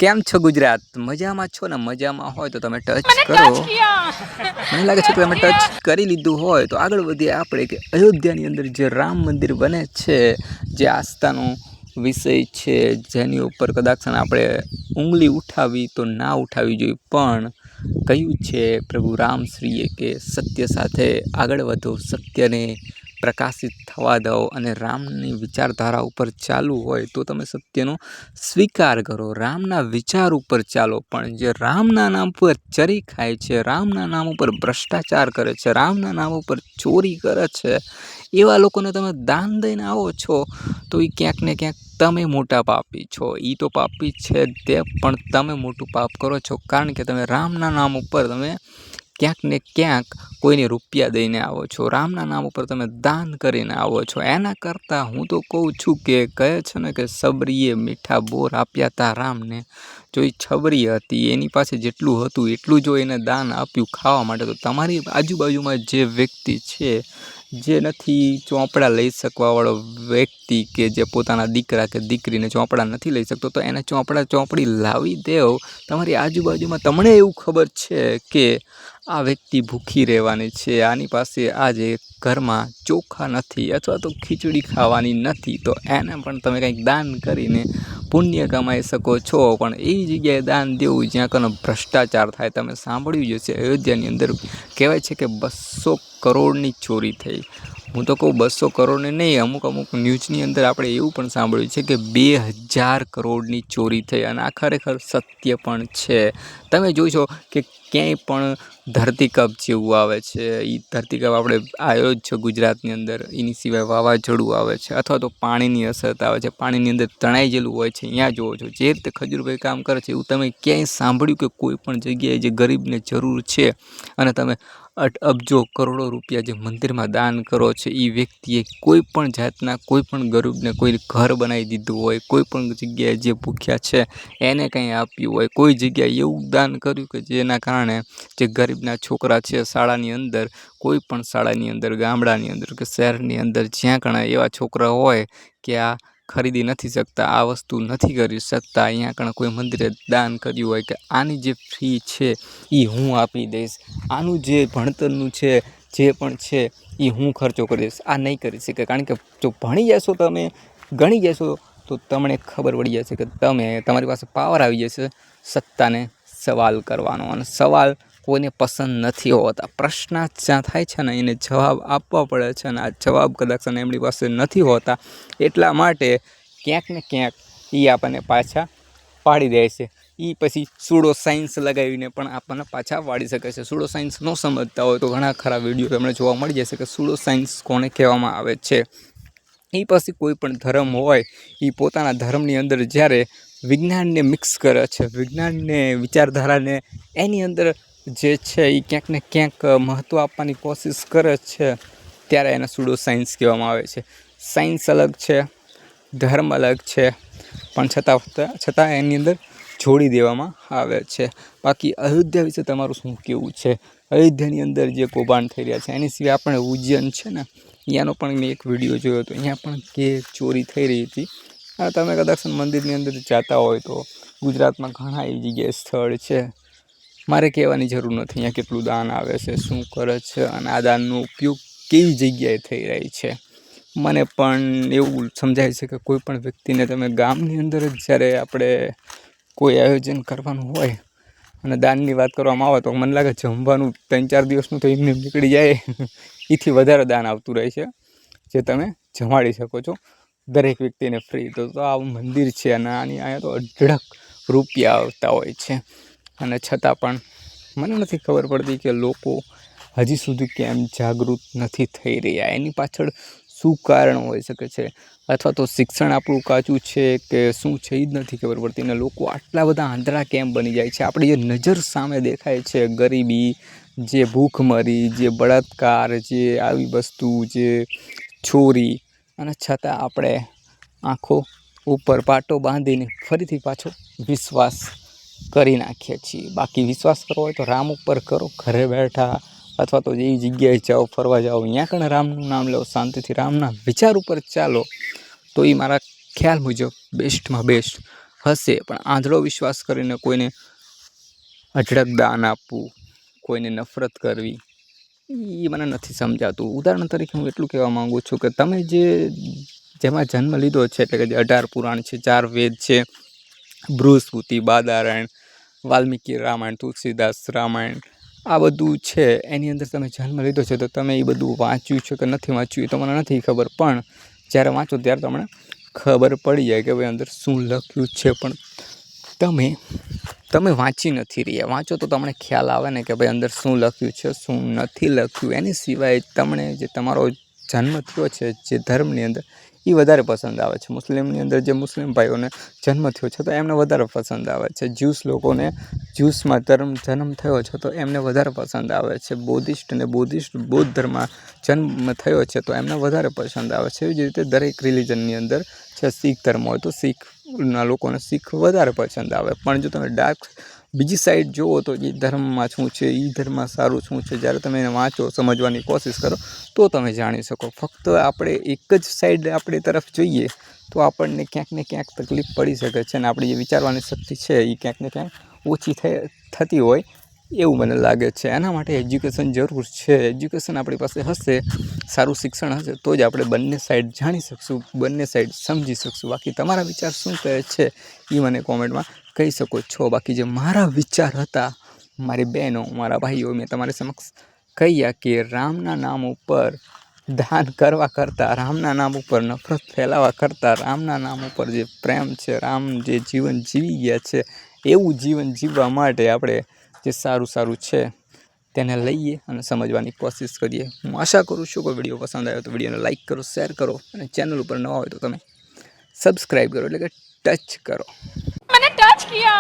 કેમ છો ગુજરાત? મજામાં છો ને? મજામાં હોય તો તમે ટચ કરો. મને લાગે છે કે તમે ટચ કરી લીધું હોય તો આગળ વધીએ આપણે કે અયોધ્યાની અંદર જે રામ મંદિર બને છે, જે આસ્થાનો વિષય છે, જેની ઉપર કદાચ આપણે ઉંગલી ઉઠાવી તો ના ઉઠાવી જોઈએ, પણ કહ્યું છે પ્રભુ રામશ્રીએ કે સત્ય સાથે આગળ વધો, સત્યને પ્રકાશિત થવા દો અને રામની વિચારધારા ઉપર ચાલવું હોય તો તમે સત્યનો સ્વીકાર કરો, રામના વિચાર ઉપર ચાલો. પણ જે રામના નામ પર ચરી ખાય છે, રામના નામ ઉપર ભ્રષ્ટાચાર કરે છે, રામના નામ ઉપર ચોરી કરે છે, એવા લોકોને તમે દાન દઈને આવો છો તો એ ક્યાંક ને ક્યાંક તમે મોટા પાપી છો. એ તો પાપી છે તે, પણ તમે મોટું પાપ કરો છો, કારણ કે તમે રામના નામ ઉપર તમે ક્યાંક ને ક્યાંક કોઈને રૂપિયા દઈને આવો છો, રામના નામ ઉપર તમે દાન કરીને આવો છો. એના કરતાં હું તો કહું છું કે કહે છે ને કે સબરીએ મીઠા બોર આપ્યા હતા રામને. જો એ છબરી હતી, એની પાસે જેટલું હતું એટલું જો એને દાન આપ્યું ખાવા માટે, તો તમારી આજુબાજુમાં જે વ્યક્તિ છે, જે નથી ચોપડા લઈ શકવાવાળો વ્યક્તિ, કે જે પોતાના દીકરા કે દીકરીને ચોપડા નથી લઈ શકતો, તો એને ચોપડી લાવી દેવ. તમારી આજુબાજુમાં તમને એવું ખબર છે કે આ વ્યક્તિ ભૂખી રહેવાની છે, આની પાસે આજે ઘરમાં ચોખા નથી અથવા તો ખીચડી ખાવાની નથી, તો એને પણ તમે કંઈક દાન કરીને પુણ્ય કમાઈ શકો છો. પણ એવી જગ્યાએ દાન દેવું જ્યાં કનો ભ્રષ્ટાચાર થાય. તમે સાંભળ્યું જ હશે, અયોધ્યાની અંદર કહેવાય છે કે 200 કરોડની ચોરી થઈ. હું તો કહું 200 કરોડની નહીં, અમુક ન્યૂઝની અંદર આપણે એવું પણ સાંભળ્યું છે કે 2000 કરોડની ચોરી થઈ, અને આ ખરેખર સત્ય પણ છે. તમે જોઈશો કે ક્યાંય પણ ધરતીકંપ જેવું આવે છે, એ ધરતીકંપ આપણે આવ્યો જ છે ગુજરાતની અંદર, એની સિવાય વાવાઝોડું આવે છે, અથવા તો પાણીની અસર આવે છે, પાણીની અંદર તણાઈ ગયેલું હોય છે, અહીંયા જોવો છો. જે રીતે ખજૂરભાઈ કામ કરે છે, એવું તમે ક્યાંય સાંભળ્યું કે કોઈ પણ જગ્યાએ જે ગરીબને જરૂર છે અને તમે અબજો કરોડો રૂપિયા જે મંદિરમાં દાન કરો છો, એ વ્યક્તિએ કોઈ પણ જાતના કોઈ પણ ગરીબને કોઈ ઘર બનાવી દીધું હોય, કોઈ પણ જગ્યાએ જે ભૂખ્યા છે એને કંઈ આપ્યું હોય, કોઈ જગ્યાએ એવું દાન કર્યું કે જેના કારણે જે ગરીબના છોકરા છે શાળાની અંદર, કોઈ પણ શાળાની અંદર, ગામડાની અંદર કે શહેરની અંદર, જ્યાં કણે એવા છોકરા હોય કે આ ખરીદી નથી શકતા, આ વસ્તુ નથી કરી શકતા, અહીંયા કણે કોઈ મંદિરે દાન કર્યું હોય કે આની જે ફી છે એ હું આપી દઈશ, આનું જે ભણતરનું છે જે પણ છે એ હું ખર્ચો કરી દઈશ, આ નહીં કરી શકે. કારણ કે જો ભણી જશો, તમે ગણી જશો, તો તમને ખબર પડી જશે કે તમારી પાસે પાવર આવી જશે સત્તાને સવાલ કરવાનો, અને સવાલ કોઈને પસંદ નથી હોતા. પ્રશ્ન જ્યાં થાય છે ને એને જવાબ આપવા પડે છે, અને આ જવાબ કદાચ એમની પાસે નથી હોતા, એટલા માટે ક્યાંક ને ક્યાંક એ આપણને પાછા પાડી દે છે. એ પછી સુડો સાયન્સ લગાવીને પણ આપણને પાછા પાડી શકે છે. સુડો સાયન્સ ન સમજતા હોય તો ઘણા ખરા વિડીયો તમને જોવા મળી જશે કે સુડો સાયન્સ કોને કહેવામાં આવે છે. એ પછી કોઈ પણ ધર્મ હોય, એ પોતાના ધર્મની અંદર જ્યારે વિજ્ઞાનને મિક્સ કરે છે, વિજ્ઞાનને વિચારધારાને એની અંદર જે છે એ ક્યાંક ને ક્યાંક મહત્ત્વ આપવાની કોશિશ કરે છે, ત્યારે એને સુડો સાયન્સ કહેવામાં આવે છે. સાયન્સ અલગ છે, ધર્મ અલગ છે, પણ છતાં એની અંદર જોડી દેવામાં આવે છે. બાકી અયોધ્યા વિશે તમારું શું કહેવું છે? અયોધ્યાની અંદર જે કૌભાંડ થઈ રહ્યા છે, એની સિવાય આપણે ઉજ્જૈન છે ને, અહીંયાનો પણ મેં એક વિડીયો જોયો હતો, અહીંયા પણ કે ચોરી થઈ રહી હતી. અને તમે કદાચ મંદિરની અંદર જતા હોય તો ગુજરાતમાં ઘણા એવી જગ્યાએ સ્થળ છે, મારે કહેવાની જરૂર નથી અહીંયા કેટલું દાન આવે છે, શું કરે છે, અને આ દાનનો ઉપયોગ કેવી જગ્યાએ થઈ રહી છે. મને પણ એવું સમજાય છે કે કોઈ પણ વ્યક્તિને તમે ગામની અંદર જ જ્યારે આપણે કોઈ આયોજન કરવાનું હોય અને દાનની વાત કરવામાં આવે તો મને લાગે જમવાનું 3-4 દિવસનું તો એમને નીકળી જાય, એથી વધારે દાન આવતું રહે છે, જે તમે જમાડી શકો છો દરેક વ્યક્તિને ફ્રી. તો આવું મંદિર છે, અને અહીંયા તો અઢળક રૂપિયા આવતા હોય છે, અને છતાં પણ મને નથી ખબર પડતી કે લોકો હજી સુધી કેમ જાગૃત નથી થઈ રહ્યા. એની પાછળ શું કારણ હોઈ શકે છે? અથવા તો શિક્ષણ આપણું કાચું છે કે શું છે, એ જ નથી ખબર પડતી. ને લોકો આટલા બધા આંધળા કેમ બની જાય છે? આપણી જે નજર સામે દેખાય છે ગરીબી, જે ભૂખમરી, જે બળાત્કાર, જે આવી વસ્તુ, જે ચોરી, અને છતાં આપણે આંખો ઉપર પાટો બાંધીને ફરીથી પાછો વિશ્વાસ કરી નાખીએ છીએ. બાકી વિશ્વાસ કરવો હોય તો રામ ઉપર કરો, ઘરે બેઠા, અથવા તો એવી જગ્યાએ જાઓ, ફરવા જાઓ, અહીંયા કણે રામનું નામ લો, શાંતિથી રામના વિચાર ઉપર ચાલો, તો એ મારા ખ્યાલ મુજબ બેસ્ટમાં બેસ્ટ હશે, પણ આંધળો વિશ્વાસ કરીને કોઈને અઢળક દાન આપવું, કોઈને નફરત કરવી, એ મને નથી સમજાતું. ઉદાહરણ તરીકે હું એટલું કહેવા માગું છું કે તમે જેમાં જન્મ લીધો છે, એટલે કે જે 18 પુરાણ છે, 4 વેદ છે, બૃહસ્પતિ, બાદરાયણ, વાલ્મીકી રામાયણ, તુલસીદાસ રામાયણ, આ બધું છે, એની અંદર તમે જન્મ લીધો છે, તો તમે એ બધું વાંચ્યું છે કે નથી વાંચ્યું એ તો મને નથી ખબર, પણ જ્યારે વાંચો ત્યારે તમને ખબર પડી જાય કે ભાઈ અંદર શું લખ્યું છે. પણ તમે વાંચી નથી રહ્યા. વાંચો તો તમને ખ્યાલ આવે ને કે ભાઈ અંદર શું લખ્યું છે, શું નથી લખ્યું. એની સિવાય તમને જે તમારો જન્મ થયો છે જે ધર્મની અંદર, એ વધારે પસંદ આવે છે. મુસ્લિમની અંદર જે મુસ્લિમ ભાઈઓને જન્મ થયો છે તો એમને વધારે પસંદ આવે છે. જ્યુસ લોકોને જ્યુસમાં જન્મ થયો છે તો એમને વધારે પસંદ આવે છે. બૌદ્ધ ધર્મમાં જન્મ થયો છે તો એમને વધારે પસંદ આવે છે. એવી જ રીતે દરેક રિલિજનની અંદર છે. શીખ ધર્મ હોય તો શીખના લોકોને શીખ વધારે પસંદ આવે. પણ જો તમે બીજી સાઈડ જુઓ તો એ ધર્મમાં શું છે, એ ધર્મમાં સારું શું છે, જ્યારે તમે એને વાંચો, સમજવાની કોશિશ કરો તો તમે જાણી શકો. ફક્ત આપણે એક જ સાઈડ આપણી તરફ જોઈએ તો આપણને ક્યાંક ને ક્યાંક તકલીફ પડી શકે છે, અને આપણી જે વિચારવાની શક્તિ છે એ ક્યાંક ને ક્યાંક ઓછી થતી હોય એવું મને લાગે છે. એના માટે એજ્યુકેશન જરૂર છે. એજ્યુકેશન આપણી પાસે હશે, સારું શિક્ષણ હશે તો જ આપણે બંને સાઈડ જાણી શકશું, બંને સાઈડ સમજી શકશું. બાકી તમારા વિચાર શું કહે છે એ મને કોમેન્ટમાં કહી શકો છો. બાકી જે મારા વિચાર હતા, મારી બહેનો, મારા ભાઈઓ, મેં તમારી સમક્ષ કહ્યા કે રામના નામ ઉપર દાન કરવા કરતાં, રામના નામ ઉપર નફરત ફેલાવા કરતાં, રામના નામ ઉપર જે પ્રેમ છે, રામ જે જીવન જીવી ગયા છે એવું જીવન જીવવા માટે આપણે જે સારું છે તેને લઈએ અને સમજવાની કોશિશ કરીએ. હું આશા કરું છું કે વિડીયો પસંદ આવ્યો તો વિડીયોને લાઇક કરો, શેર કરો, અને ચેનલ ઉપર નવા હોય તો તમે સબસ્ક્રાઈબ કરો, એટલે કે ટચ કરો. मैंने टच किया